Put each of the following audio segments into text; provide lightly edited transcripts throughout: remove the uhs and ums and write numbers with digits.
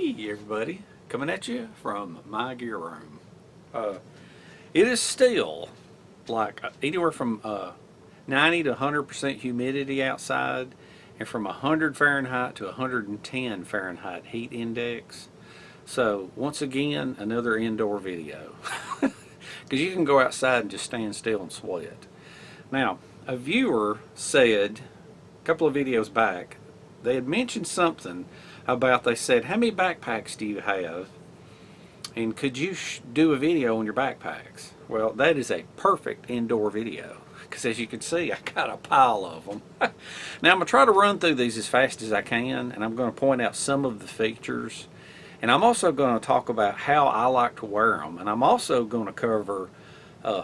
Hey everybody, coming at you from my gear room. It is still like anywhere from 90 to 100% humidity outside, and from 100 Fahrenheit to 110 Fahrenheit heat index. So once again, another indoor video, because you can go outside and just stand still and sweat. Now, a viewer said a couple of videos back, they had mentioned something about, they said, how many backpacks do you have, and could you do a video on your backpacks? Well, that is a perfect indoor video, because as you can see, I got a pile of them. Now I'm going to try to run through these as fast as I can, and I'm going to point out some of the features, and I'm also going to talk about how I like to wear them, and I'm also going to cover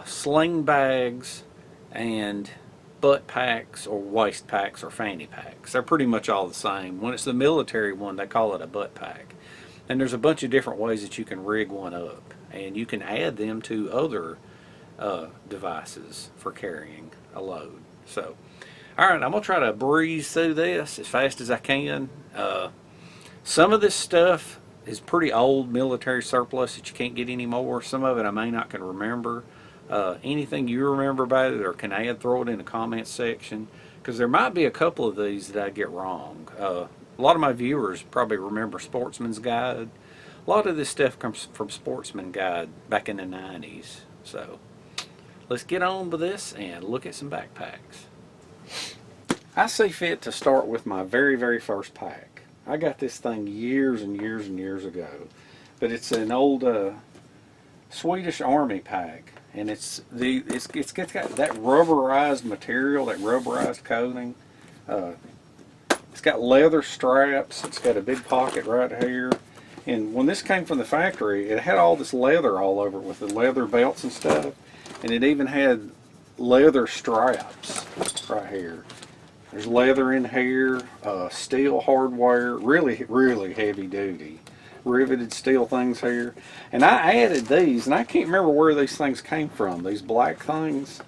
sling bags and butt packs or waist packs or fanny packs. They're pretty much all the same. When it's the military one, they call it a butt pack. And there's a bunch of different ways that you can rig one up, and you can add them to other devices for carrying a load. So, alright, I'm going to try to breeze through this as fast as I can. Some of this stuff is pretty old military surplus that you can't get anymore. Some of it I may not can remember. Anything you remember about it or can add, throw it in the comments section, because there might be a couple of these that I get wrong. A lot of my viewers probably remember Sportsman's Guide. A lot of this stuff comes from Sportsman Guide back in the 90s. So let's get on with this and look at some backpacks. I see fit to start with my very first pack. I got this thing years and years and years ago, but it's an old Swedish Army pack. And it's got that rubberized material, that rubberized coating. It's got leather straps. It's got a big pocket right here. And when this came from the factory, it had all this leather all over it with the leather belts and stuff. And it even had leather straps right here. There's leather in here, steel hardware, really heavy duty. Riveted steel things here, and I added these, and I can't remember where these things came from, these black things,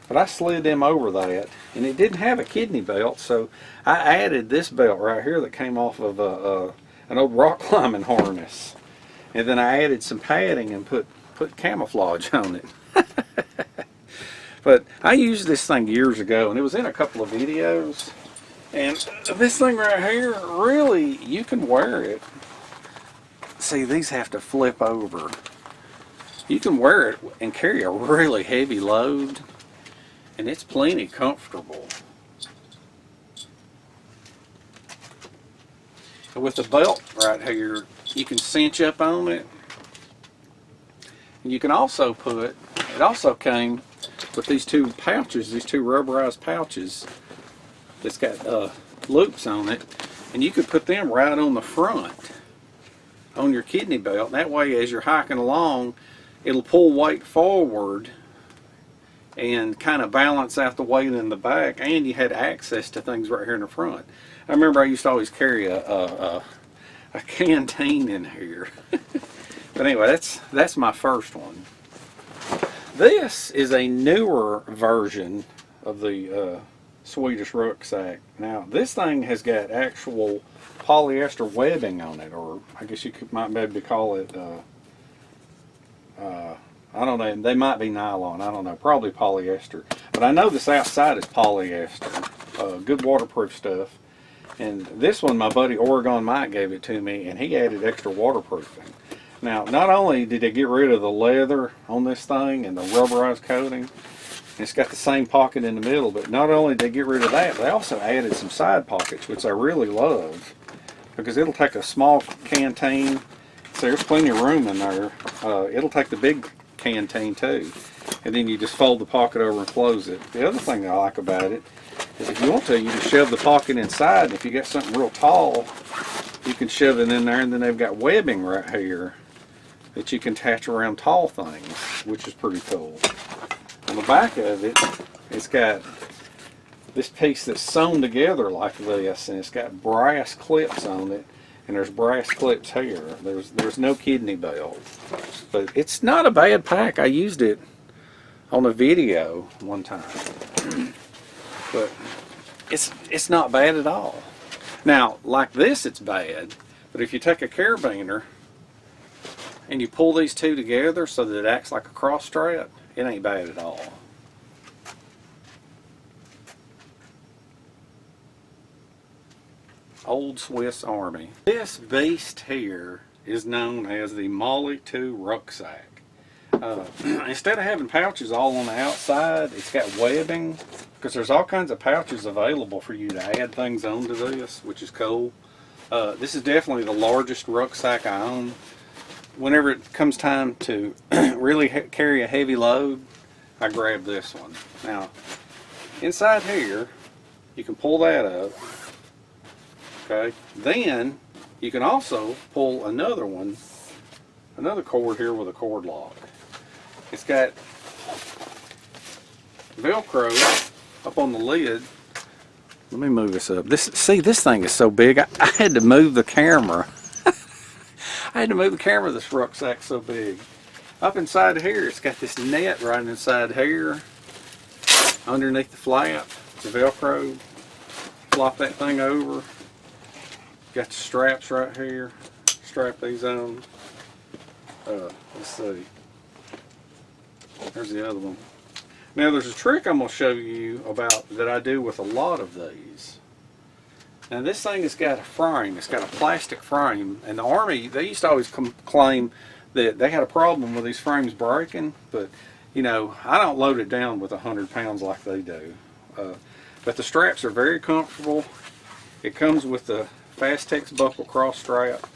but I slid them over that, and it didn't have a kidney belt, so I added this belt right here that came off of an old rock climbing harness, and then I added some padding and put camouflage on it. But I used this thing years ago, and it was in a couple of videos, and this thing right here, really, you can wear it. See, these have to flip over. You can wear it and carry a really heavy load, and it's plenty comfortable. And with the belt right here, you can cinch up on it. And you can also put, it also came with these two pouches, these two rubberized pouches that's got loops on it, and you could put them right on the front on your kidney belt. That way, as you're hiking along, it'll pull weight forward and kind of balance out the weight in the back, and you had access to things right here in the front. I remember I used to always carry a canteen in here. But anyway, that's my first one. This is a newer version of the Swedish Rucksack. Now, this thing has got actual polyester webbing on it, or I guess you might maybe call it, I don't know, they might be nylon, I don't know, probably polyester. But I know this outside is polyester, good waterproof stuff. And this one, my buddy Oregon Mike gave it to me, and he added extra waterproofing. Now, not only did they get rid of the leather on this thing and the rubberized coating, and it's got the same pocket in the middle, but not only did they get rid of that, they also added some side pockets, which I really love, because it'll take a small canteen, so there's plenty of room in there. It'll take the big canteen too, and then you just fold the pocket over and close it. The other thing I like about it is if you want to, you just shove the pocket inside, and if you got something real tall, you can shove it in there, and then they've got webbing right here that you can attach around tall things, which is pretty cool. On the back of it, it's got this piece that's sewn together like this, and it's got brass clips on it, and there's brass clips here. There's no kidney belt, but it's not a bad pack. I used it on a video one time, but it's not bad at all. Now, like this, it's bad, But if you take a carabiner and you pull these two together so that it acts like a cross strap, it ain't bad at all. Old Swiss Army. This beast here is known as the Molly 2 Rucksack. Instead of having pouches all on the outside, it's got webbing, because there's all kinds of pouches available for you to add things onto this, which is cool. This is definitely the largest rucksack I own. Whenever it comes time to really carry a heavy load, I grab this one. Now, inside here, you can pull that up. Okay. Then you can also pull another one, another cord here with a cord lock. It's got Velcro up on the lid. Let me move this up. See, this thing is so big. I had to move the camera. I had to move the camera of this rucksack so big. Up inside here, it's got this net right inside here. Underneath the flap, the Velcro. Flop that thing over. Got the straps right here. Strap these on. Let's see. There's the other one. Now there's a trick I'm going to show you about that I do with a lot of these. Now this thing has got a frame. It's got a plastic frame. And the Army, they used to always claim that they had a problem with these frames breaking. But, you know, I don't load it down with 100 pounds like they do. But the straps are very comfortable. It comes with the Fastex buckle cross strap.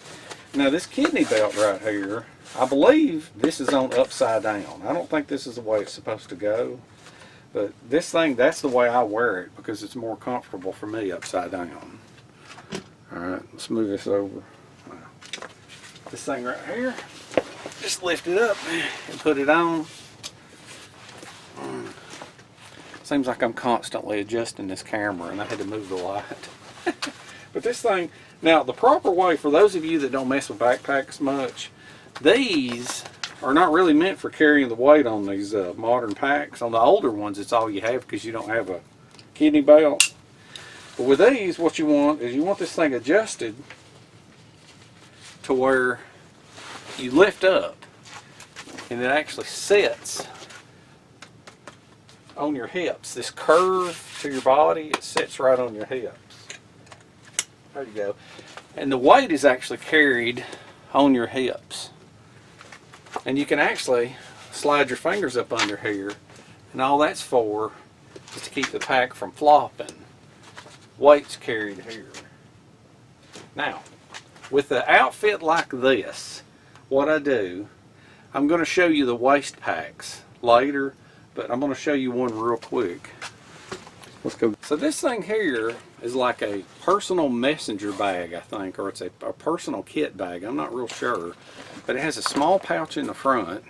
Now this kidney belt right here, I believe this is on upside down. I don't think this is the way it's supposed to go. But this thing, that's the way I wear it because it's more comfortable for me upside down. Alright, let's move this over. This thing right here, just lift it up and put it on. Seems like I'm constantly adjusting this camera and I had to move the light. But this thing, now the proper way, for those of you that don't mess with backpacks much, these are not really meant for carrying the weight on these modern packs. On the older ones, it's all you have because you don't have a kidney belt. But with these, what you want is you want this thing adjusted to where you lift up and it actually sits on your hips. This curve to your body, it sits right on your hips. There you go. And the weight is actually carried on your hips. And you can actually slide your fingers up under here. And all that's for is to keep the pack from flopping. Weight's carried here. Now, with the outfit like this, what I do, I'm going to show you the waist packs later, but I'm going to show you one real quick. Let's go. So this thing here is like a personal messenger bag, I think, or it's a personal kit bag. I'm not real sure. But it has a small pouch in the front.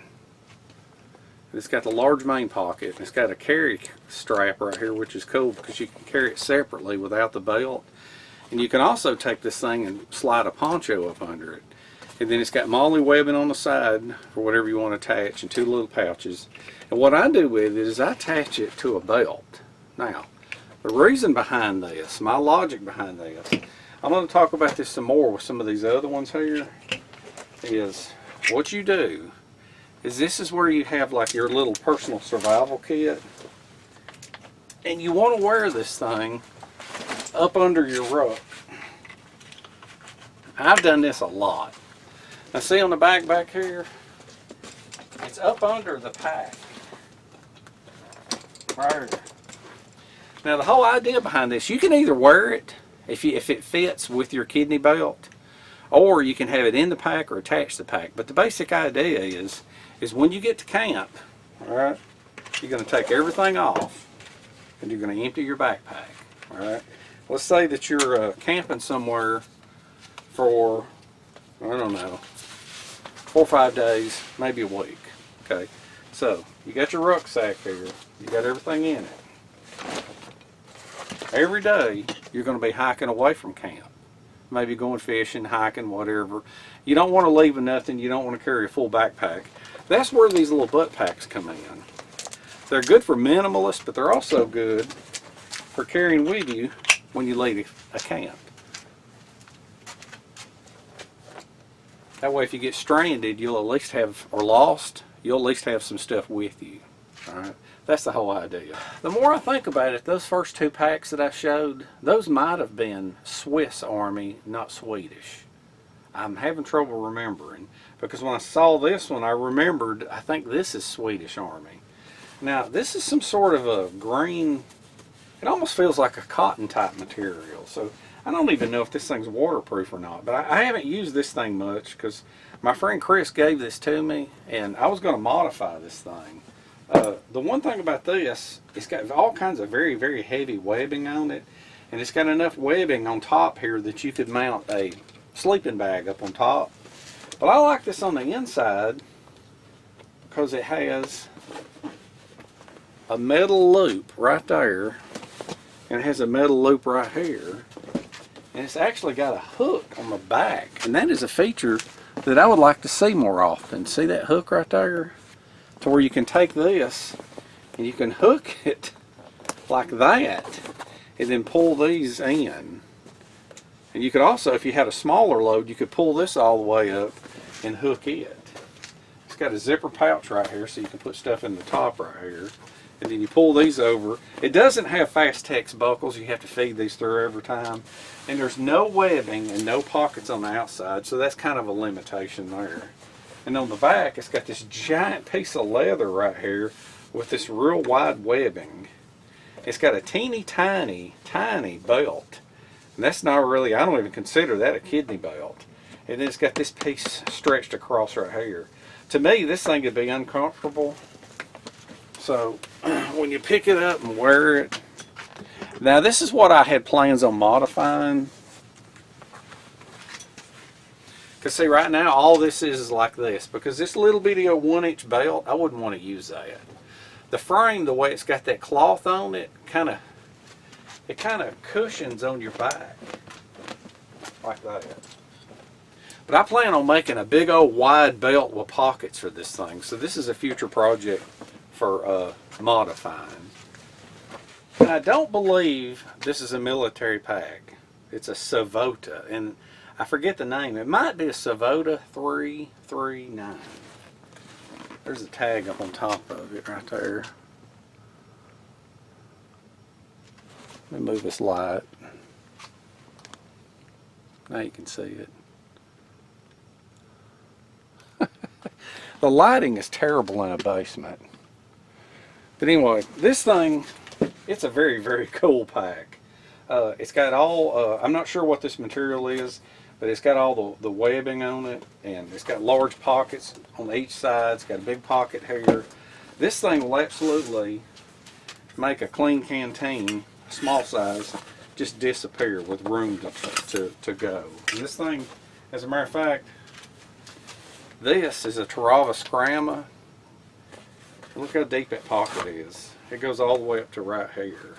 It's got the large main pocket. It's got a carry strap right here, which is cool because you can carry it separately without the belt. And you can also take this thing and slide a poncho up under it. And then it's got molly webbing on the side for whatever you want to attach and two little pouches. And what I do with it is I attach it to a belt. Now, the reason behind this, my logic behind this, I'm going to talk about this some more with some of these other ones here, is what you do is this is where you have like your little personal survival kit. And you want to wear this thing up under your ruck. I've done this a lot. Now see on the back here, it's up under the pack. Right here. Now the whole idea behind this, you can either wear it if it fits with your kidney belt, or you can have it in the pack or attach the pack. But the basic idea is when you get to camp, all right, you're going to take everything off and you're going to empty your backpack. All right. Let's say that you're camping somewhere for, I don't know, 4 or 5 days, maybe a week. Okay. So you got your rucksack here. You got everything in it. Every day you're going to be hiking away from camp. Maybe going fishing, hiking, whatever. You don't want to leave with nothing. You don't want to carry a full backpack. That's where these little butt packs come in. They're good for minimalists, but they're also good for carrying with you when you leave a camp. That way if you get stranded, you'll at least have, or lost, you'll at least have some stuff with you. All right, that's the whole idea. The more I think about it, those first 2 packs that I showed, those might have been Swiss Army, not Swedish. I'm having trouble remembering, because when I saw this one, I remembered, I think this is Swedish Army. Now, this is some sort of a green, it almost feels like a cotton type material. So I don't even know if this thing's waterproof or not, but I haven't used this thing much because my friend Chris gave this to me and I was going to modify this thing. The one thing about this, it's got all kinds of very, very heavy webbing on it, and it's got enough webbing on top here that you could mount a sleeping bag up on top. But I like this on the inside because it has a metal loop right there, and it has a metal loop right here, and it's actually got a hook on the back, and that is a feature that I would like to see more often. See that hook right there? To where you can take this and you can hook it like that and then pull these in. And you could also, if you had a smaller load, you could pull this all the way up and hook it. It's got a zipper pouch right here so you can put stuff in the top right here. And then you pull these over. It doesn't have Fastex buckles. You have to feed these through every time. And there's no webbing and no pockets on the outside, so that's kind of a limitation there. And on the back, it's got this giant piece of leather right here with this real wide webbing. It's got a teeny tiny belt. And that's not really, I don't even consider that a kidney belt. And then it's got this piece stretched across right here. To me, this thing would be uncomfortable. So when you pick it up and wear it, now this is what I had plans on modifying. Because see, right now all this is like this, because this little bitty 1-inch belt, I wouldn't want to use that. The frame, the way it's got that cloth on it, it kind of cushions on your back like that. But I plan on making a big old wide belt with pockets for this thing. So this is a future project for modifying. And I don't believe this is a military pack. It's a Savota, and I forget the name. It might be a Savota 339. There's a tag up on top of it right there. Let me move this light. Now you can see it. The lighting is terrible in a basement. But anyway, this thing, it's a very, very cool pack. It's got all, I'm not sure what this material is, but it's got all the webbing on it, and it's got large pockets on each side. It's got a big pocket here. This thing will absolutely make a clean canteen, small size, just disappear with room to go. And this thing, as a matter of fact, this is a Tarava Scramma. Look how deep that pocket is. It goes all the way up to right here.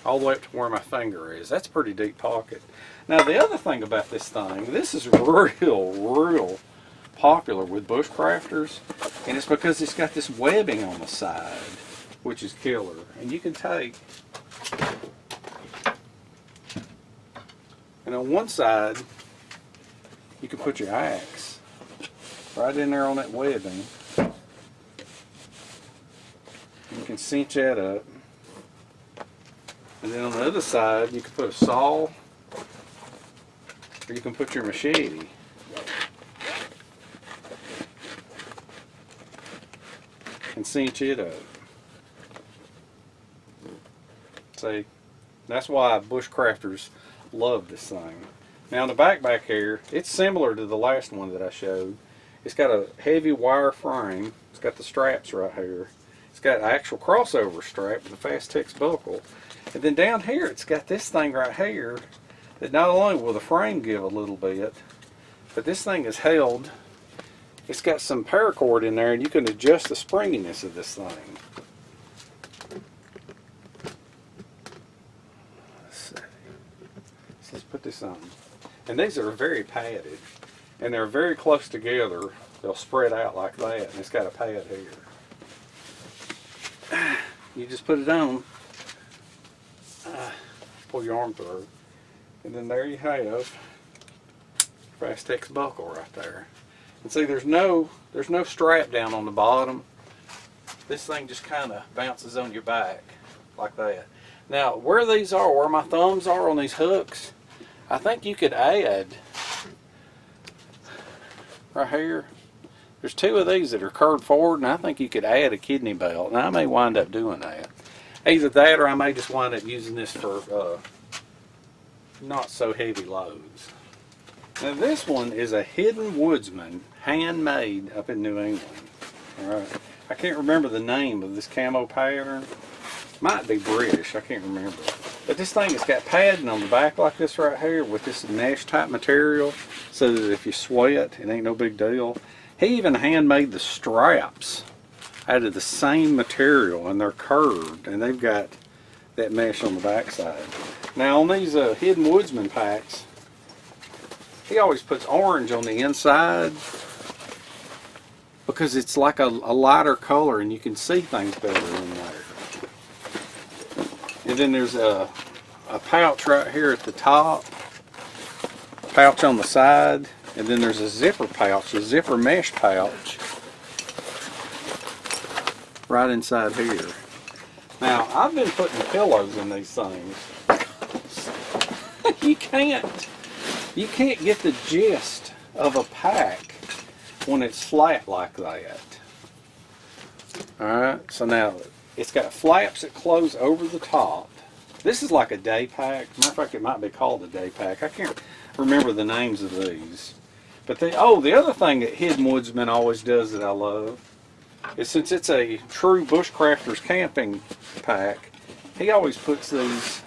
All the way up to where my finger is. That's a pretty deep pocket. Now the other thing about this thing, this is real popular with bushcrafters, and it's because it's got this webbing on the side, which is killer. And you can take, and on one side, you can put your axe right in there on that webbing. You can cinch that up. And then on the other side, you can put a saw, or you can put your machete. And cinch it up. See, that's why bushcrafters love this thing. Now on the back here, it's similar to the last one that I showed. It's got a heavy wire frame. It's got the straps right here. It's got an actual crossover strap with a Fastex buckle. And then down here, it's got this thing right here that not only will the frame give a little bit, but this thing is held. It's got some paracord in there, and you can adjust the springiness of this thing. Let's see. Let's put this on. And these are very padded, and they're very close together. They'll spread out like that, and it's got a pad here. You just put it on, pull your arm through, and then there you have Fastex buckle right there. And see, there's no strap down on the bottom. This thing just kind of bounces on your back like that. Now, where these are, where my thumbs are on these hooks, I think you could add right here. There's two of these that are curved forward, and I think you could add a kidney belt. And I may wind up doing that. Either that, or I may just wind up using this for not so heavy loads. Now this one is a hidden Woodsman, handmade up in New England. All right. I can't remember the name of this camo pattern. Might be British, I can't remember. But this thing has got padding on the back like this right here with this mesh type material, so that if you sweat, it ain't no big deal. He even handmade the straps out of the same material, and they're curved, and they've got that mesh on the back side. Now on these hidden Woodsman packs, he always puts orange on the inside because it's like a lighter color and you can see things better in there. And then there's a pouch right here at the top, a pouch on the side, and then there's a zipper pouch, a zipper mesh pouch right inside here. Now, I've been putting pillows in these things. You can't get the gist of a pack when it's flat like that. Alright, so now it's got flaps that close over the top. This is like a day pack. Matter of fact, it might be called a day pack. I can't remember the names of these. But the other thing that Hidden Woodsman always does that I love is, since it's a true bushcrafter's camping pack, he always puts these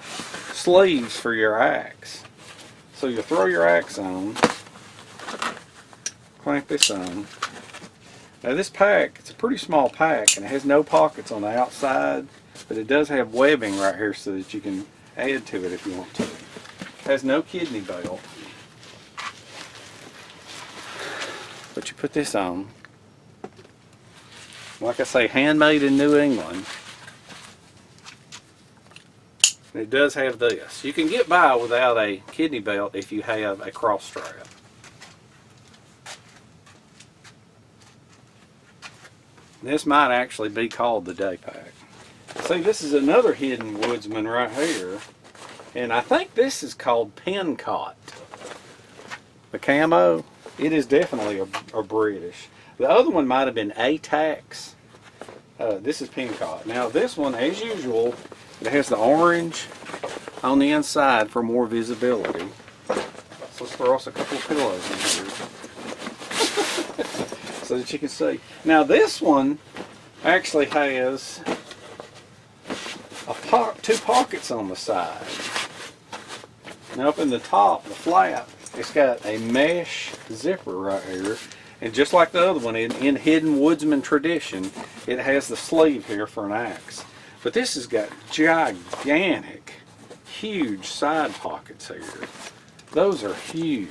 sleeves for your axe. So you throw your axe on, clamp this on. Now this pack, it's a pretty small pack, and it has no pockets on the outside, but it does have webbing right here so that you can add to it if you want to. It has no kidney belt. But you put this on. Like I say, handmade in New England. And it does have this. You can get by without a kidney belt if you have a cross strap. This might actually be called the day pack. See, this is another Hidden Woodsman right here. And I think this is called Pancot. The camo, it is definitely a British. The other one might have been ATAX. This is Pancot. Now this one, as usual, it has the orange on the inside for more visibility. So let's throw us a couple of pillows in here so that you can see. Now this one actually has two pockets on the side. Now up in the top, the flap, it's got a mesh zipper right here. And just like the other one, in Hidden Woodsman tradition, it has the sleeve here for an axe. But this has got gigantic, huge side pockets here. Those are huge.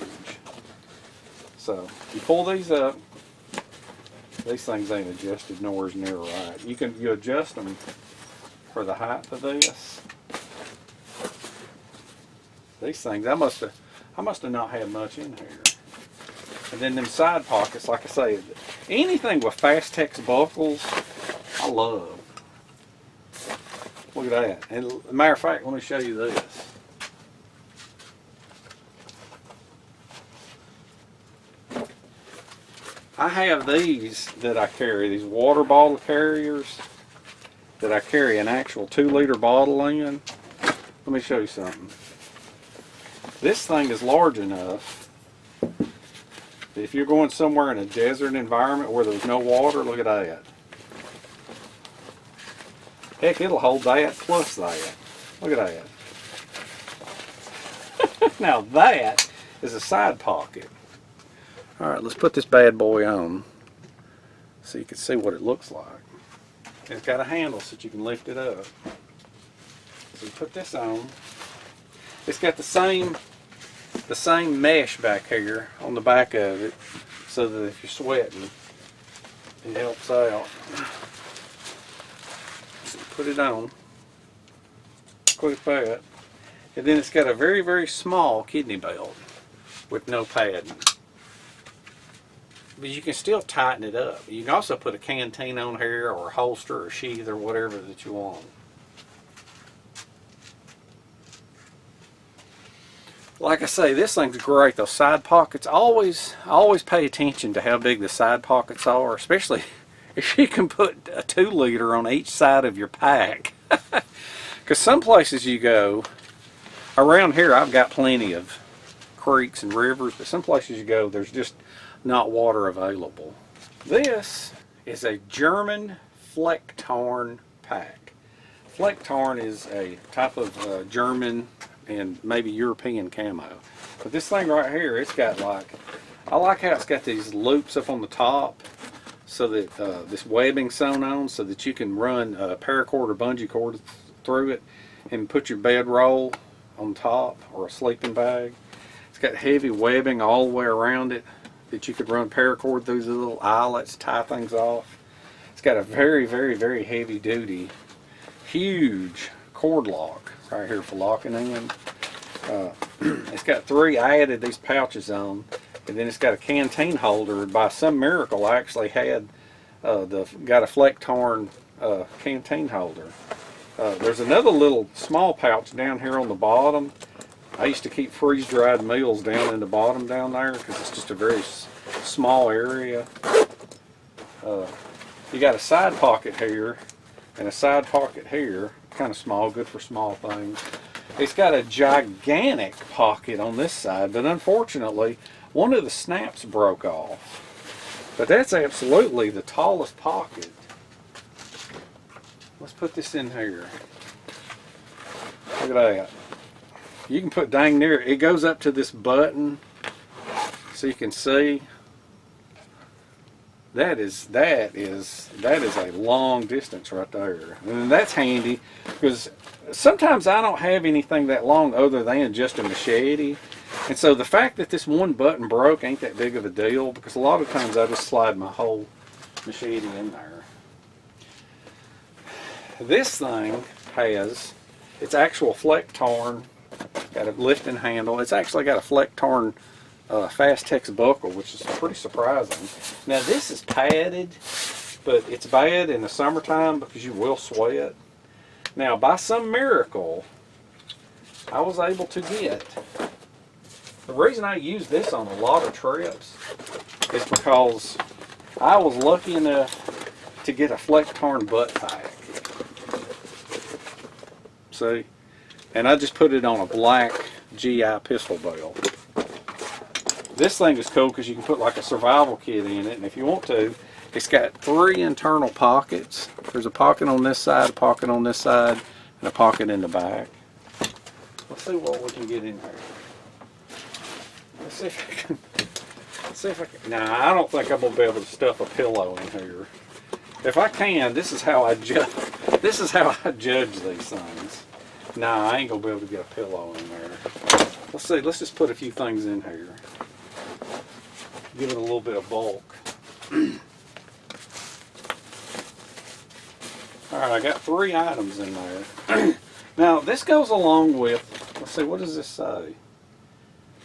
So you pull these up. These things ain't adjusted nowhere near right. You adjust them for the height of this. These things, I must have not had much in here. And then them side pockets, like I say, anything with Fastex buckles, I love. Look at that. And as a matter of fact, let me show you this. I have these that I carry, these water bottle carriers that I carry an actual 2-liter bottle in. Let me show you something. This thing is large enough that if you're going somewhere in a desert environment where there's no water, look at that. Heck, it'll hold that plus that. Look at that. Now that is a side pocket. Alright, let's put this bad boy on so you can see what it looks like. And it's got a handle so that you can lift it up. So you put this on. It's got the same mesh back here on the back of it, so that if you're sweating, it helps out. So put it on. Click that. And then it's got a very, very small kidney belt. with no padding. But you can still tighten it up. You can also put a canteen on here, or a holster, or a sheath, or whatever that you want. Like I say, this thing's great. Those side pockets, always pay attention to how big the side pockets are, especially if you can put a 2-liter on each side of your pack. Because some places you go, around here I've got plenty of creeks and rivers, but some places you go, there's just not water available. This is a German Fleck Torn pack. Fleck Torn is a type of German and maybe European camo. But this thing right here, it's got like, I like how it's got these loops up on the top, so that this webbing sewn on, so that you can run a paracord or bungee cord through it and put your bedroll on top, or a sleeping bag. It's got heavy webbing all the way around it that you could run paracord through the little eyelets, tie things off. It's got a very, very, very heavy duty, huge cord lock right here for locking in. It's got 3, I added these pouches on, and then it's got a canteen holder. By some miracle, I actually had got a Fleck Torn canteen holder. There's another little small pouch down here on the bottom. I used to keep freeze-dried meals down in the bottom down there because it's just a very small area. You got a side pocket here and a side pocket here, kind of small, good for small things. It's got a gigantic pocket on this side, but unfortunately one of the snaps broke off. But that's absolutely the tallest pocket. Let's put this in here. Look at that. You can put dang near it. It goes up to this button, so you can see. That is a long distance right there, and that's handy because sometimes I don't have anything that long other than just a machete, and so the fact that this one button broke ain't that big of a deal, because a lot of times I just slide my whole machete in there. This thing has its actual Fleck Torn, got a lifting handle. It's actually got a Fleck Torn Fast Tex buckle, which is pretty surprising. Now this is padded, but it's bad in the summertime because you will sweat. Now by some miracle, I was able to get, the reason I use this on a lot of trips is because I was lucky enough to get a Fleck Torn butt pack. See? And I just put it on a black GI pistol belt. This thing is cool because you can put like a survival kit in it, and if you want to, it's got 3 internal pockets. There's a pocket on this side, a pocket on this side, and a pocket in the back. Let's see what we can get in there. Let's see if I can. Let's see if I can. Nah, I don't think I'm gonna be able to stuff a pillow in here. If I can, this is how I judge. This is how I judge these things. Nah, I ain't gonna be able to get a pillow in there. Let's see. Let's just put a few things in here. Give it a little bit of bulk. Alright, I got 3 items in there. Now, this goes along with, let's see, what does this say?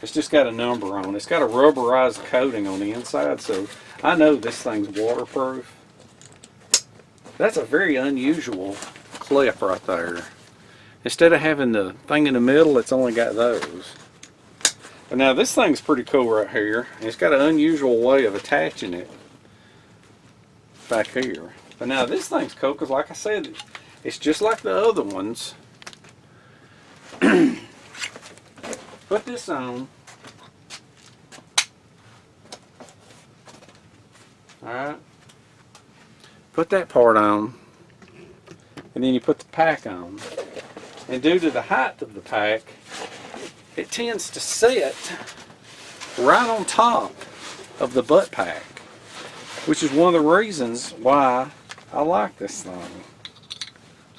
It's just got a number on it. It's got a rubberized coating on the inside, so I know this thing's waterproof. That's a very unusual clip right there. Instead of having the thing in the middle, it's only got those. But now this thing's pretty cool right here. It's got an unusual way of attaching it back here. But now this thing's cool because, like I said, it's just like the other ones. Put this on. Alright. Put that part on. And then you put the pack on. And due to the height of the pack, it tends to sit right on top of the butt pack, which is one of the reasons why I like this thing.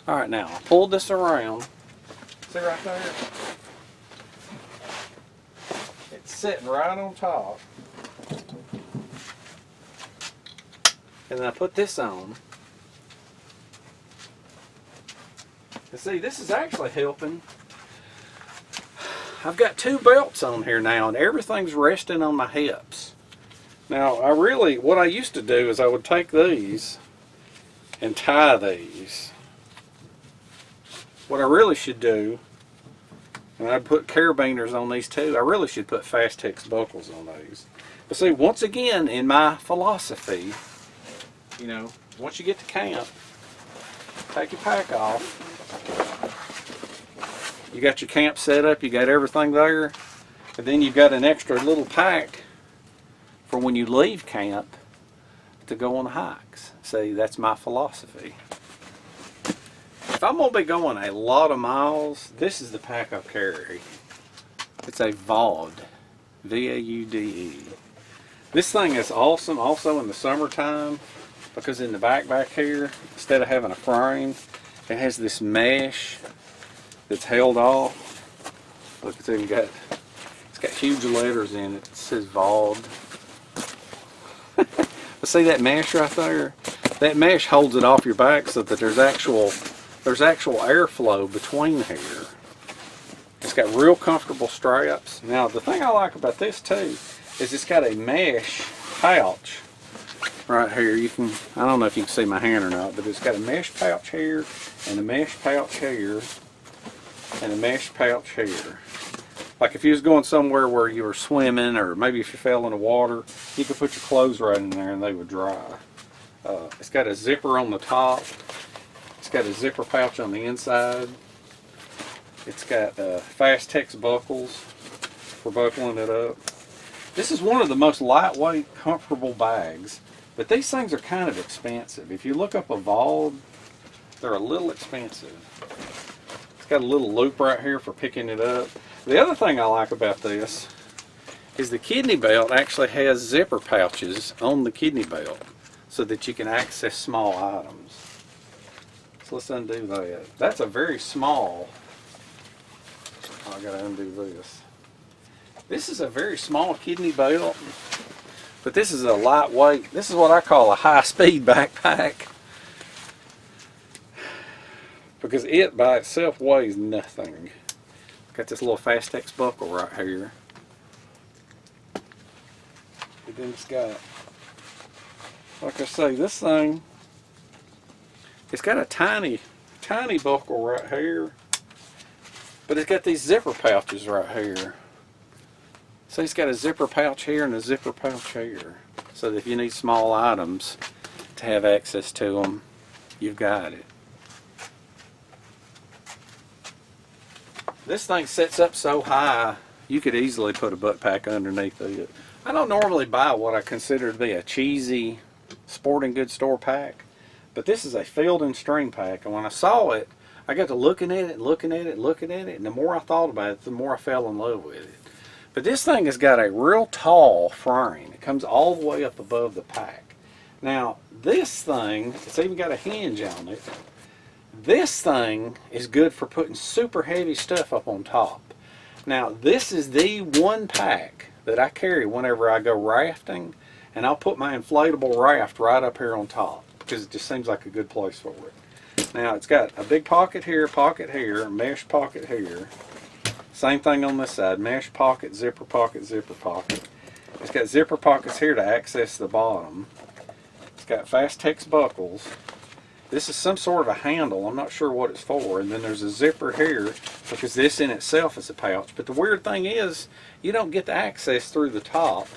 Alright, now I'll pull this around. See right there? It's sitting right on top. And then I put this on. And see, this is actually helping. I've got 2 belts on here now, and everything's resting on my hips. Now, what I used to do is I would take these and tie these. What I really should do, and I'd put carabiners on these too, I really should put Fastex buckles on these. But see, once again, in my philosophy, you know, once you get to camp, take your pack off. You got your camp set up, you got everything there, and then you've got an extra little pack for when you leave camp to go on hikes. See, that's my philosophy. If I'm going to be going a lot of miles, this is the pack I carry. It's a VAUGE, V-A-U-D-E. This thing is awesome also in the summertime, because in the back here, instead of having a frame, it has this mesh that's held off. Look, it's even got, it's got huge letters in it. It says VAUGE. But see that mesh right there? That mesh holds it off your back so that there's actual airflow between here. It's got real comfortable straps. Now the thing I like about this too is it's got a mesh pouch right here. You can, I don't know if you can see my hand or not, but it's got a mesh pouch here and a mesh pouch here and a mesh pouch here. Like if you was going somewhere where you were swimming, or maybe if you fell in the water, you could put your clothes right in there and they would dry. It's got a zipper on the top. It's got a zipper pouch on the inside. It's got Fastex buckles for buckling it up. This is one of the most lightweight, comfortable bags, but these things are kind of expensive. If you look up a VAUGE, they're a little expensive. It's got a little loop right here for picking it up. The other thing I like about this is the kidney belt actually has zipper pouches on the kidney belt so that you can access small items. So let's undo that. That's a very small, I gotta undo this. This is a very small kidney belt, but this is a lightweight, this is what I call a high-speed backpack, because it by itself weighs nothing. Got this little Fastex buckle right here. And then it's got, like I say, this thing, it's got a tiny buckle right here, but it's got these zipper pouches right here. So it's got a zipper pouch here and a zipper pouch here, so that if you need small items to have access to them, you've got it. This thing sets up so high, you could easily put a butt pack underneath it. I don't normally buy what I consider to be a cheesy sporting goods store pack, but this is a Field and Stream pack, and when I saw it, I got to looking at it, and the more I thought about it, the more I fell in love with it. But this thing has got a real tall frame. It comes all the way up above the pack. Now, this thing, it's even got a hinge on it. This thing is good for putting super heavy stuff up on top. Now, this is the one pack that I carry whenever I go rafting, and I'll put my inflatable raft right up here on top because it just seems like a good place for it. Now, it's got a big pocket here, mesh pocket here. Same thing on this side, mesh pocket, zipper pocket, zipper pocket. It's got zipper pockets here to access the bottom. It's got Fastex buckles. This is some sort of a handle, I'm not sure what it's for, and then there's a zipper here because this in itself is a pouch. But the weird thing is, you don't get the access through the top.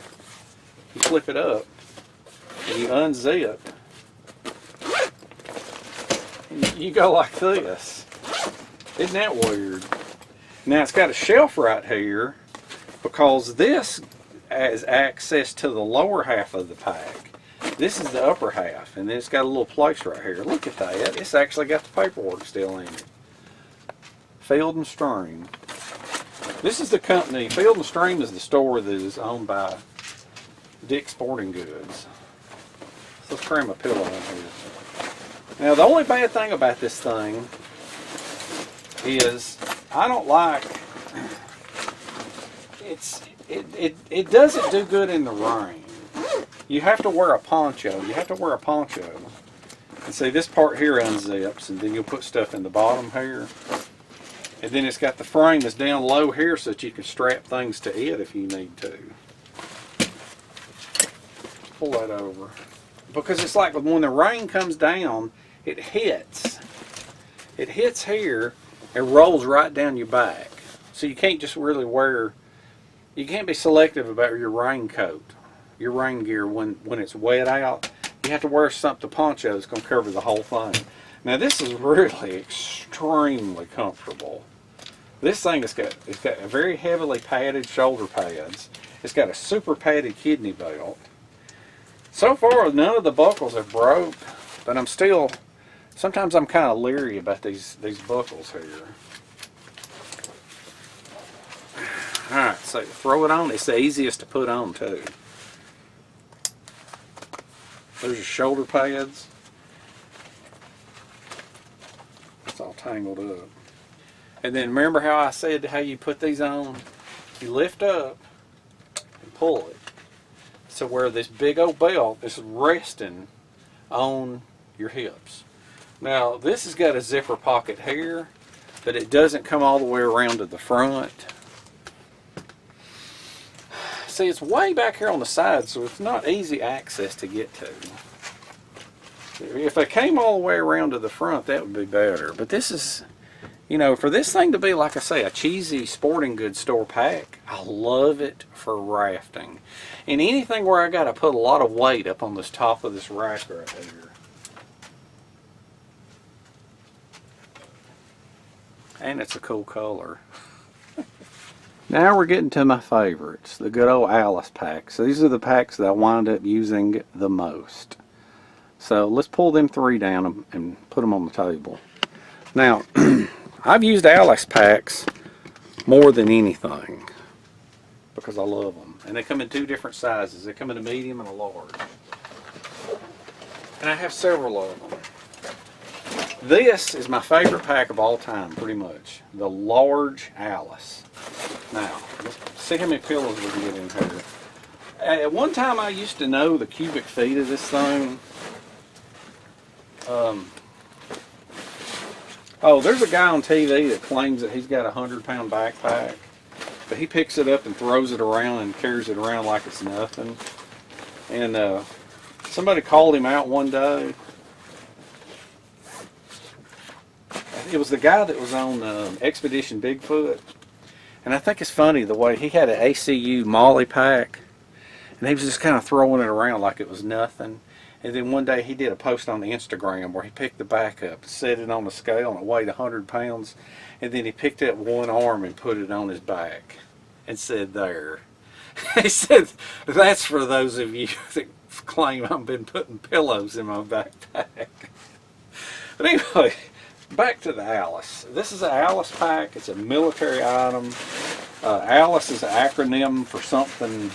You flip it up and you unzip and you go like this. Isn't that weird? Now it's got a shelf right here because this has access to the lower half of the pack. This is the upper half, and then it's got a little place right here. Look at that. It's actually got the paperwork still in it. Field and Stream. This is the company. Field and Stream is the store that is owned by Dick's Sporting Goods. So let's cram a pillow in here. Now, the only bad thing about this thing is I don't like, it doesn't do good in the rain. You have to wear a poncho. And see, this part here unzips, and then you'll put stuff in the bottom here. And then it's got the frame that's down low here so that you can strap things to it if you need to. Pull that over. Because it's like when the rain comes down, it hits. It hits here and rolls right down your back. So you can't just really wear, you can't be selective about your raincoat, your rain gear when it's wet out. You have to wear something, poncho that's going to cover the whole thing. Now this is really extremely comfortable. This thing it's got a very heavily padded shoulder pads. It's got a super padded kidney belt. So far none of the buckles have broke, but I'm still, sometimes I'm kind of leery about these buckles here. Alright, so throw it on. It's the easiest to put on too. There's your shoulder pads. It's all tangled up. And then remember how I said how you put these on? You lift up and pull it. So where this big old belt is resting on your hips. Now this has got a zipper pocket here, but it doesn't come all the way around to the front. See, it's way back here on the side, so it's not easy access to get to. If they came all the way around to the front, that would be better. But this is, you know, for this thing to be, like I say, a cheesy sporting goods store pack, I love it for rafting. And anything where I got to put a lot of weight up on this top of this rack right here. And it's a cool color. Now we're getting to my favorites, the good old Alice packs. So these are the packs that I wind up using the most. So let's pull them three down and put them on the table. Now, I've used Alice packs more than anything because I love them. And they come in two different sizes. They come in a medium and a large. And I have several of them. This is my favorite pack of all time, pretty much. The large Alice. Now, let's see how many pillows we can get in here. At one time I used to know the cubic feet of this thing. Oh, there's a guy on TV that claims that he's got a 100-pound backpack, but he picks it up and throws it around and carries it around like it's nothing. And somebody called him out one day. It was the guy that was on Expedition Bigfoot. And I think it's funny the way he had an ACU Molly pack, and he was just kind of throwing it around like it was nothing. And then one day he did a post on the Instagram where he picked the back up, set it on the scale, and it weighed 100 pounds. And then he picked up one arm and put it on his back and said, "There." He said, "That's for those of you that claim I've been putting pillows in my backpack." But anyway, back to the Alice. This is an Alice pack. It's a military item. Alice is an acronym for something,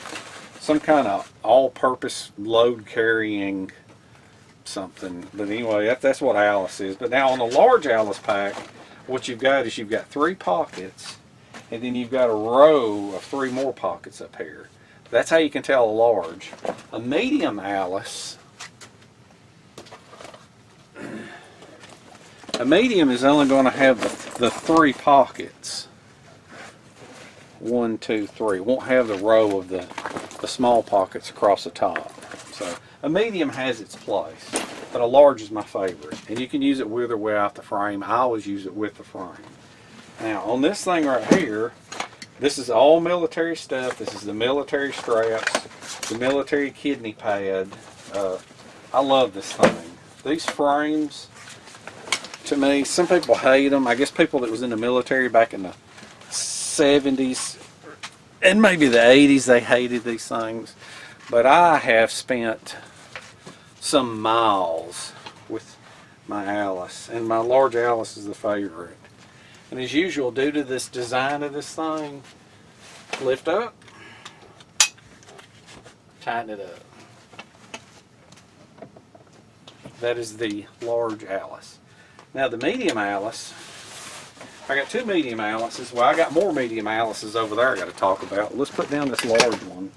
some kind of all-purpose load-carrying something. But anyway, that's what Alice is. But now on a large Alice pack, what you've got is you've got 3 pockets, and then you've got a row of 3 more pockets up here. That's how you can tell a large. A medium Alice, a medium is only going to have the 3 pockets. 1, 2, 3. Won't have the row of the small pockets across the top. So a medium has its place, but a large is my favorite. And you can use it with or without the frame. I always use it with the frame. Now on this thing right here, this is all military stuff. This is the military straps, the military kidney pad. I love this thing. These frames, to me, some people hate them. I guess people that was in the military back in the 70s and maybe the 80s, they hated these things. But I have spent some miles with my Alice, and my large Alice is the favorite. And as usual, due to this design of this thing, lift up, tighten it up. That is the large Alice. Now the medium Alice, I got 2 medium Alices. Well, I got more medium Alices over there I got to talk about. Let's put down this large one.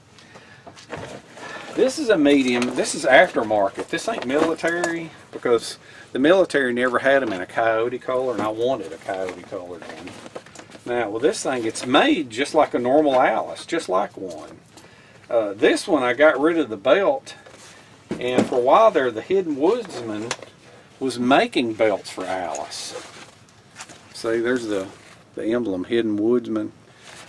This is a medium. This is aftermarket. This ain't military because the military never had them in a coyote color, and I wanted a coyote colored one. Now with this thing, it's made just like a normal Alice, just like one. This one I got rid of the belt, and for a while there the Hidden Woodsman was making belts for Alice. See, there's the emblem, Hidden Woodsman.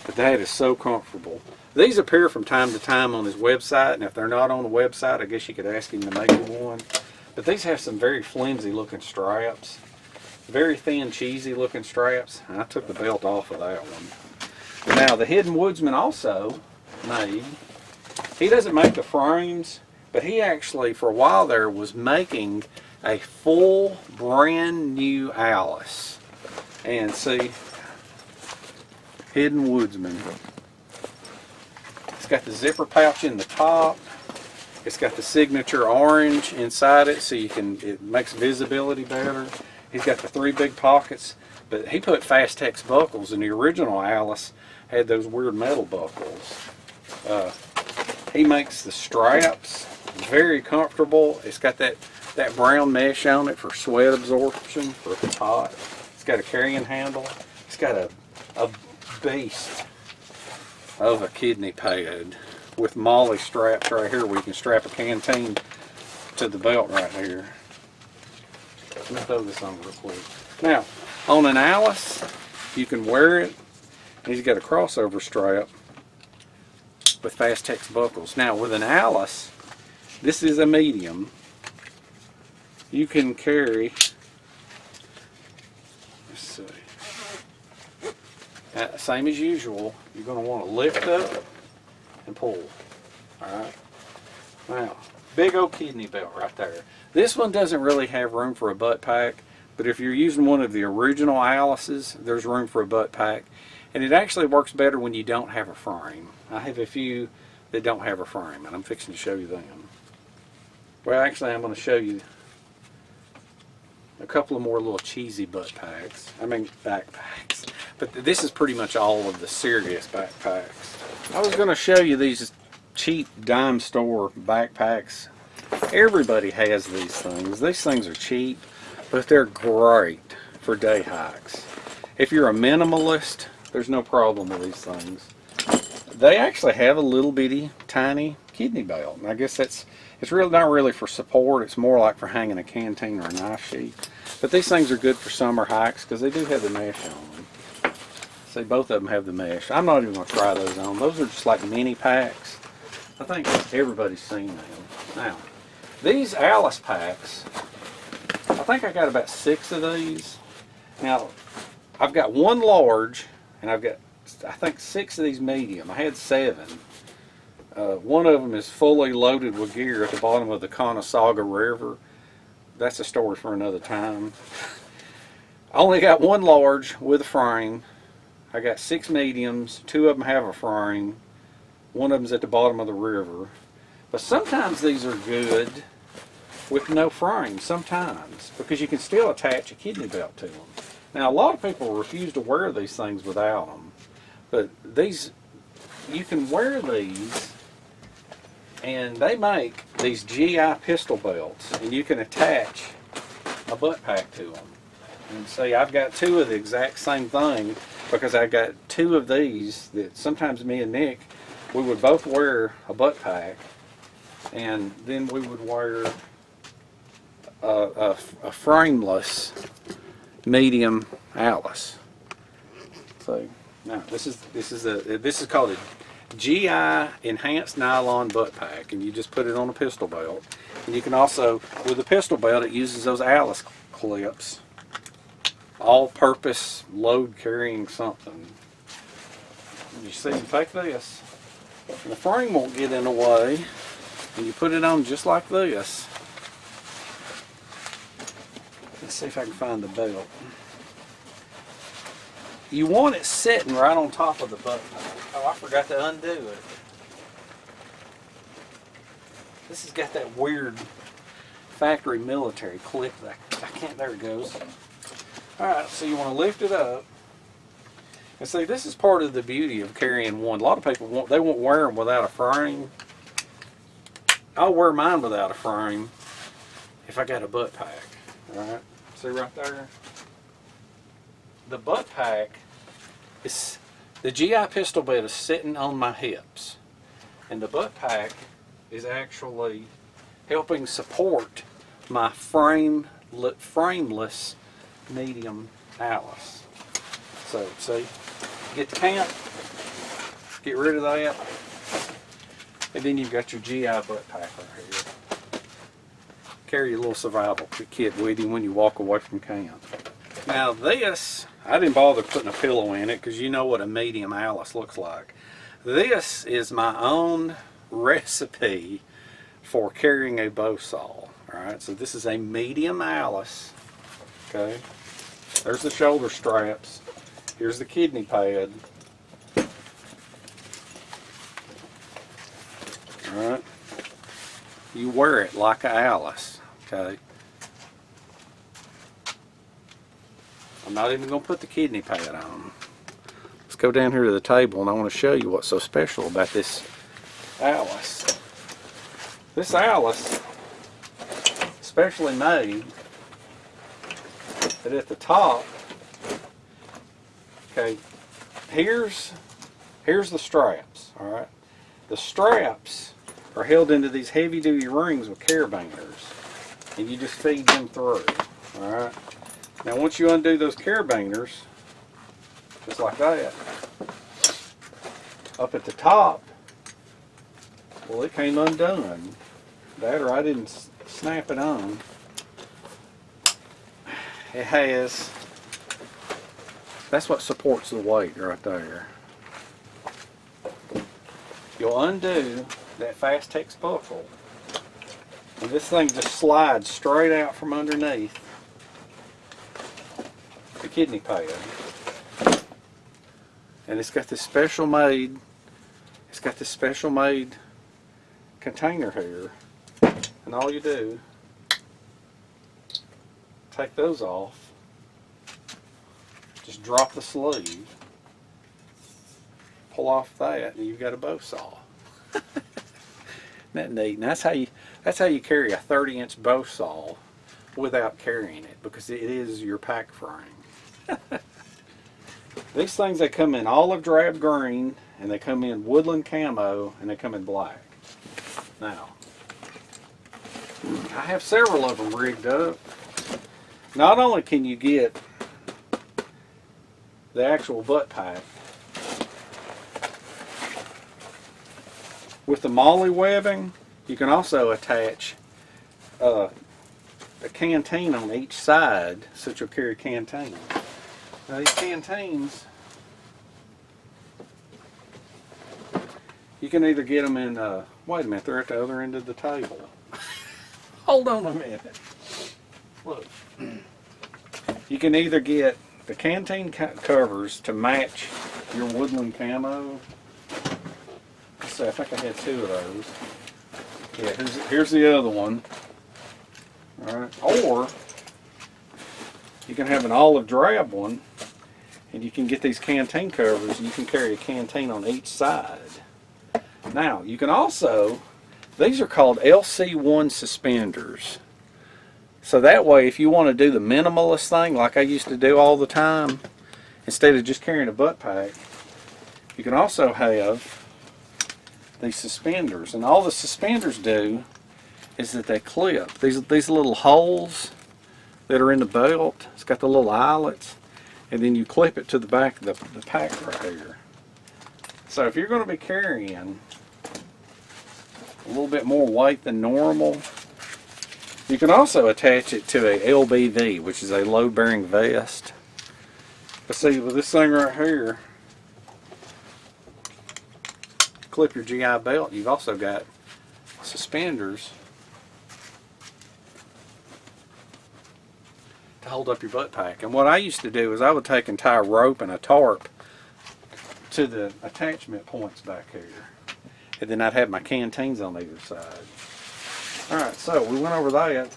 But that is so comfortable. These appear from time to time on his website, and if they're not on the website, I guess you could ask him to make you one. But these have some very flimsy looking straps. Very thin, cheesy looking straps. I took the belt off of that one. Now, the Hidden Woodsman also made, he doesn't make the frames, but he actually, for a while there, was making a full brand new Alice. And see, Hidden Woodsman. It's got the zipper pouch in the top. It's got the signature orange inside it, so it makes visibility better. He's got the 3 big pockets, but he put Fastex buckles, and the original Alice had those weird metal buckles. He makes the straps very comfortable. It's got that brown mesh on it for sweat absorption, for if it's hot. It's got a carrying handle. It's got a beast of a kidney pad with molly straps right here where you can strap a canteen to the belt right here. Let me throw this on real quick. Now, on an Alice, you can wear it. He's got a crossover strap with Fastex buckles. Now, with an Alice, this is a medium. You can carry, let's see, same as usual, you're going to want to lift up and pull. Alright? Now, big old kidney belt right there. This one doesn't really have room for a butt pack, but if you're using one of the original Alice's, there's room for a butt pack. And it actually works better when you don't have a frame. I have a few that don't have a frame, and I'm fixing to show you them. Well, actually, I'm going to show you a couple of more little cheesy butt packs. I mean, backpacks. But this is pretty much all of the serious backpacks. I was going to show you these cheap dime store backpacks. Everybody has these things. These things are cheap, but they're great for day hikes. If you're a minimalist, there's no problem with these things. They actually have a little bitty, tiny kidney belt. And I guess it's really not really for support. It's more like for hanging a canteen or a knife sheath. But these things are good for summer hikes because they do have the mesh on them. See, both of them have the mesh. I'm not even going to try those on. Those are just like mini packs. I think everybody's seen them. Now, these Alice packs, I think I got about 6 of these. Now, I've got 1 large, and I've got, I think, 6 of these medium. I had 7. One of them is fully loaded with gear at the bottom of the Conasauga River. That's a story for another time. I only got 1 large with a frame. I got 6 mediums. 2 of them have a frame. 1 of them's at the bottom of the river. But sometimes these are good with no frame, sometimes, because you can still attach a kidney belt to them. Now, a lot of people refuse to wear these things without them. But these, you can wear these, and they make these GI pistol belts, and you can attach a butt pack to them. And see, I've got 2 of the exact same thing, because I got 2 of these that sometimes me and Nick, we would both wear a butt pack, and then we would wear a frameless medium Alice. So now this is called a GI enhanced nylon butt pack, and you just put it on a pistol belt. And you can also, with the pistol belt, it uses those Alice clips, all-purpose load carrying something. You see, you take this, and the frame won't get in the way, and you put it on just like this. Let's see if I can find the belt. You want it sitting right on top of the butt pack. Oh, I forgot to undo it. This has got that weird factory military clip. I can't, there it goes. Alright, so you want to lift it up. And see, this is part of the beauty of carrying one. A lot of people won't wear them without a frame. I'll wear mine without a frame if I got a butt pack. Alright, see right there? The butt pack the GI pistol belt is sitting on my hips, and the butt pack is actually helping support my frameless medium Alice. So see, get the camp, get rid of that, and then you've got your GI butt pack right here. Carry your little survival kit with you when you walk away from camp. Now this, I didn't bother putting a pillow in it because you know what a medium Alice looks like. This is my own recipe for carrying a bow saw. Alright, so this is a medium Alice. Okay, there's the shoulder straps. Here's the kidney pad. Alright, you wear it like a Alice. Okay, I'm not even going to put the kidney pad on. Let's go down here to the table, and I want to show you what's so special about this Alice. This Alice, specially made, that at the top, okay, here's the straps. All right, the straps are held into these heavy-duty rings with carabiners, and you just feed them through. All right. Now, once you undo those carabiners, just like that, up at the top, well, it came undone. That, or I didn't snap it on. It has, that's what supports the weight right there. You'll undo that Fastex buckle, and this thing just slides straight out from underneath the kidney pad. And it's got this special made, container here. And all you do, take those off, just drop the sleeve, pull off that, and you've got a bow saw. Isn't that neat? And that's how you carry a 30-inch bow saw without carrying it, because it is your pack frame. These things, they come in olive drab green, and they come in woodland camo, and they come in black. Now, I have several of them rigged up. Not only can you get the actual butt pack with the molly webbing, you can also attach a canteen on each side, so that you'll carry a canteen. Now these canteens, you can either get them in, wait a minute, they're at the other end of the table. Hold on a minute. Look. You can either get the canteen covers to match your woodland camo. Let's see, I think I had two of those. Yeah, here's the other one. Alright. Or you can have an olive drab one, and you can get these canteen covers, and you can carry a canteen on each side. Now, you can also, these are called LC1 suspenders. So that way, if you want to do the minimalist thing, like I used to do all the time, instead of just carrying a butt pack, you can also have these suspenders. And all the suspenders do is that they clip. These little holes that are in the belt, it's got the little eyelets, and then you clip it to the back of the pack right here. So if you're going to be carrying a little bit more weight than normal, you can also attach it to a LBV, which is a load-bearing vest. But see, with this thing right here, clip your GI belt, you've also got suspenders to hold up your butt pack. And what I used to do is I would take and tie a rope and a tarp to the attachment points back here. And then I'd have my canteens on either side. Alright, so we went over that.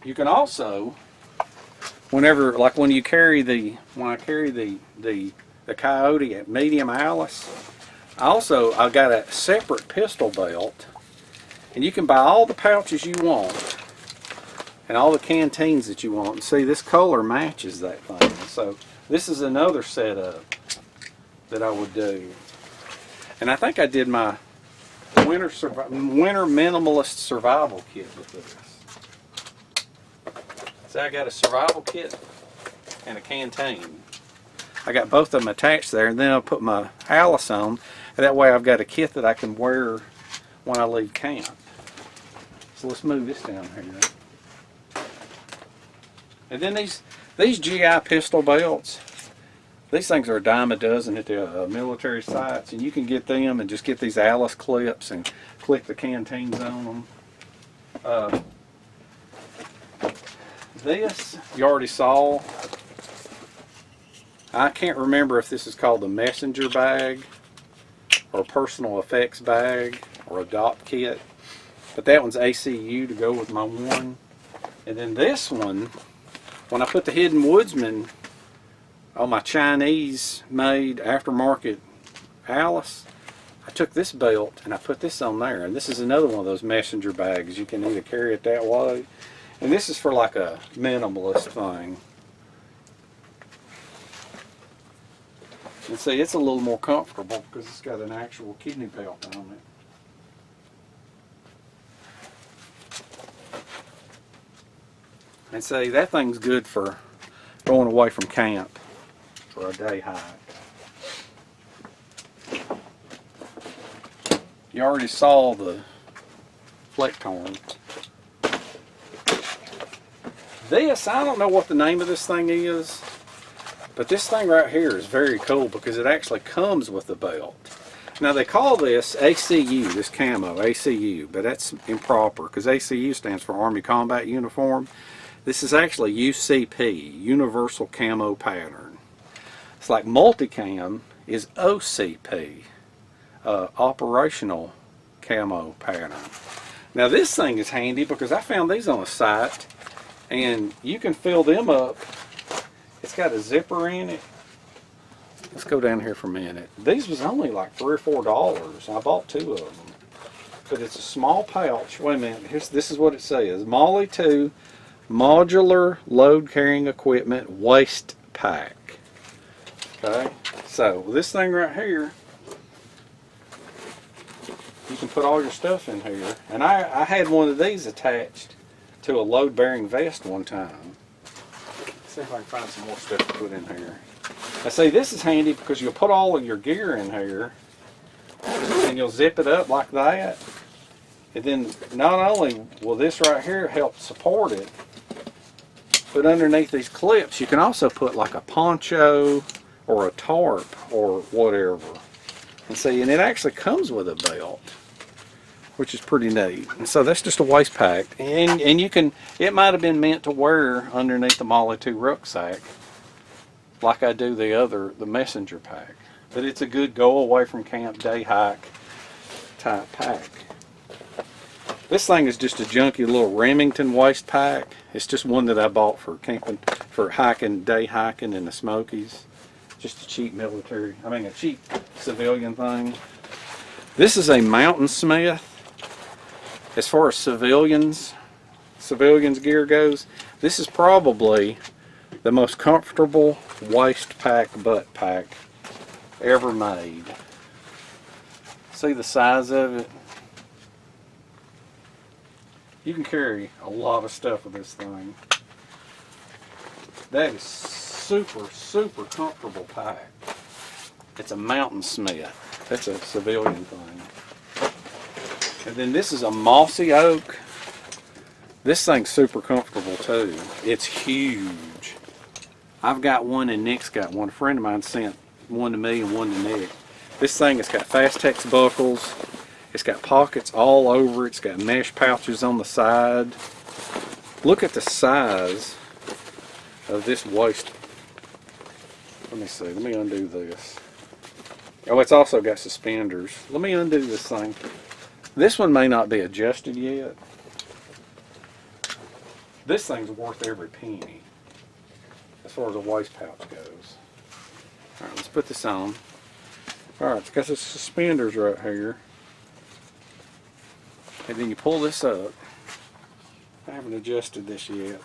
You can also, whenever, like when you carry when I carry the Coyote at medium Alice, I've got a separate pistol belt, and you can buy all the pouches you want. and all the canteens that you want. And see, this color matches that thing. So this is another setup that I would do. And I think I did my winter minimalist survival kit with this. So I got a survival kit and a canteen. I got both of them attached there, and then I'll put my Alice on, and that way I've got a kit that I can wear when I leave camp. So let's move this down here. And then these GI pistol belts, these things are a dime a dozen at the military sites, and you can get them and just get these Alice clips and click the canteens on them. This you already saw. I can't remember if this is called the messenger bag or personal effects bag or adopt kit, but that one's ACU to go with my one. And then this one, when I put the hidden Woodsman on my Chinese made aftermarket Alice, I took this belt and I put this on there, and this is another one of those messenger bags. You can either carry it that way, and this is for like a minimalist thing. And see, it's a little more comfortable because it's got an actual kidney belt on it. And see, that thing's good for going away from camp for a day hike. You already saw the Fleck Torn. This, I don't know what the name of this thing is, but this thing right here is very cool because it actually comes with the belt. Now they call this ACU, this camo, ACU, but that's improper because ACU stands for Army Combat Uniform. This is actually UCP, Universal Camo Pattern. It's like multicam is OCP, Operational Camo Pattern. Now this thing is handy because I found these on a site, and you can fill them up. It's got a zipper in it. Let's go down here for a minute. These was only like $3 or $4. I bought 2 of them. But it's a small pouch. Wait a minute. This is what it says. Molly 2 Modular Load Carrying Equipment Waist Pack. Okay. So this thing right here, you can put all your stuff in here. And I had one of these attached to a load-bearing vest one time. Let's see if I can find some more stuff to put in here. I say this is handy because you'll put all of your gear in here and you'll zip it up like that. And then not only will this right here help support it, but underneath these clips you can also put like a poncho or a tarp or whatever. And see, and it actually comes with a belt, which is pretty neat. And so that's just a waist pack. And you can, it might have been meant to wear underneath the Molly 2 rucksack like I do the messenger pack. But it's a good go away from camp day hike type pack. This thing is just a junky little Remington waist pack. It's just one that I bought for camping, for hiking, day hiking in the Smokies. Just a cheap a cheap civilian thing. This is a Mountain Smith. As far as civilians gear goes, this is probably the most comfortable waist pack, butt pack ever made. See the size of it? You can carry a lot of stuff with this thing. That is super, super comfortable pack. It's a Mountain Smith. That's a civilian thing. And then this is a Mossy Oak. This thing's super comfortable too. It's huge. I've got one and Nick's got one. A friend of mine sent one to me and one to Nick. This thing has got Fastex buckles. It's got pockets all over. It's got mesh pouches on the side. Look at the size of this waist. Let me see. Let me undo this. Oh, it's also got suspenders. Let me undo this thing. This one may not be adjusted yet. This thing's worth every penny as far as a waist pouch goes. Alright, let's put this on. Alright, it's got the suspenders right here. And then you pull this up. I haven't adjusted this yet.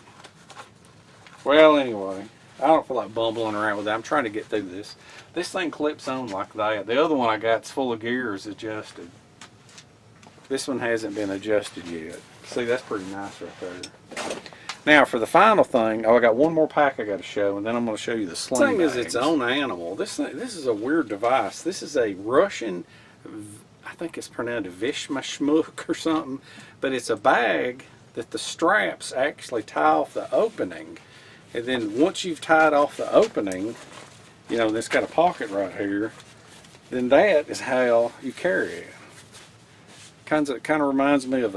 Well, anyway, I don't feel like bumbling around with it. I'm trying to get through this. This thing clips on like that. The other one I got's full of gears adjusted. This one hasn't been adjusted yet. See, that's pretty nice right there. Now, for the final thing, I got one more pack I got to show, and then I'm going to show you the Sling bags. This thing is its own animal. This is a weird device. This is a Russian, I think it's pronounced Vishmashmuk or something, but it's a bag that the straps actually tie off the opening. And then once you've tied off the opening, you know, it's got a pocket right here, then that is how you carry it. Kind of reminds me of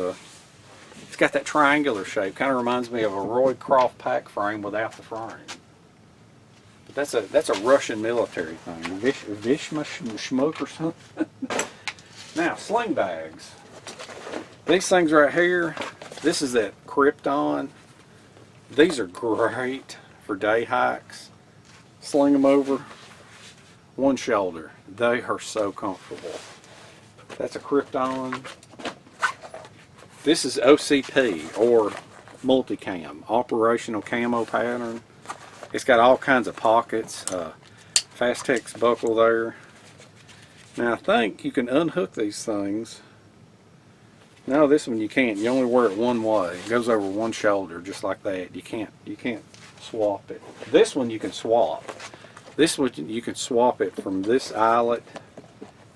it's got that triangular shape. Kind of reminds me of a Roy Croft pack frame without the frame. But that's a Russian military thing. Vishmashmuk or something. Now, sling bags. These things right here, this is that Krypton. These are great for day hikes. Sling them over one shoulder. They are so comfortable. That's a Krypton. This is OCP, or multicam, operational camo pattern. It's got all kinds of pockets. Fastex buckle there. Now I think you can unhook these things. No, this one you can't. You only wear it one way. It goes over one shoulder just like that. You can't swap it. This one you can swap. This one you can swap it from this eyelet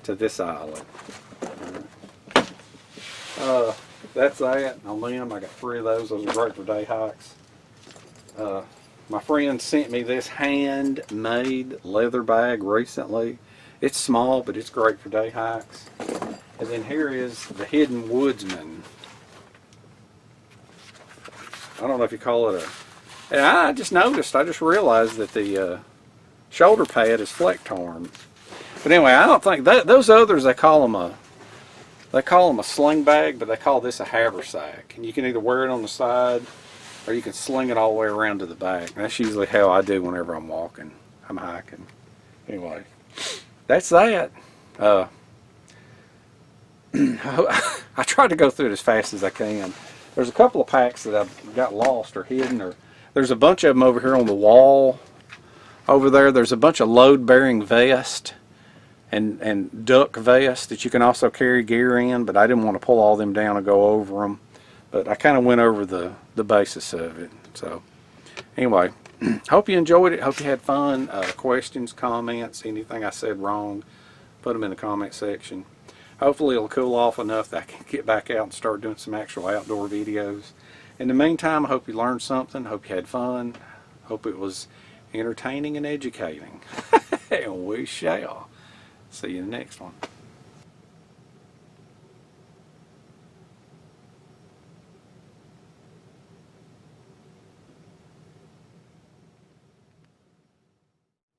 to this eyelet. That's that on them. I got 3 of those. Those are great for day hikes. My friend sent me this handmade leather bag recently. It's small, but it's great for day hikes. And then here is the hidden Woodsman. I don't know if you call it a... And I just realized that the shoulder pad is Fleck Torn. But anyway, I don't think those others, they call them a sling bag, but they call this a haversack. And you can either wear it on the side, or you can sling it all the way around to the back. And that's usually how I do whenever I'm walking, I'm hiking. Anyway, that's that. I tried to go through it as fast as I can. There's a couple of packs that I've got lost or hidden, or there's a bunch of them over here on the wall. Over there, there's a bunch of load-bearing vests and duck vests that you can also carry gear in, but I didn't want to pull all them down and go over them. But I kind of went over the basis of it. So anyway, hope you enjoyed it. Hope you had fun. Questions, comments, anything I said wrong, put them in the comment section. Hopefully it'll cool off enough that I can get back out and start doing some actual outdoor videos. In the meantime, I hope you learned something. Hope you had fun. Hope it was entertaining and educating. And we shall see you in the next one.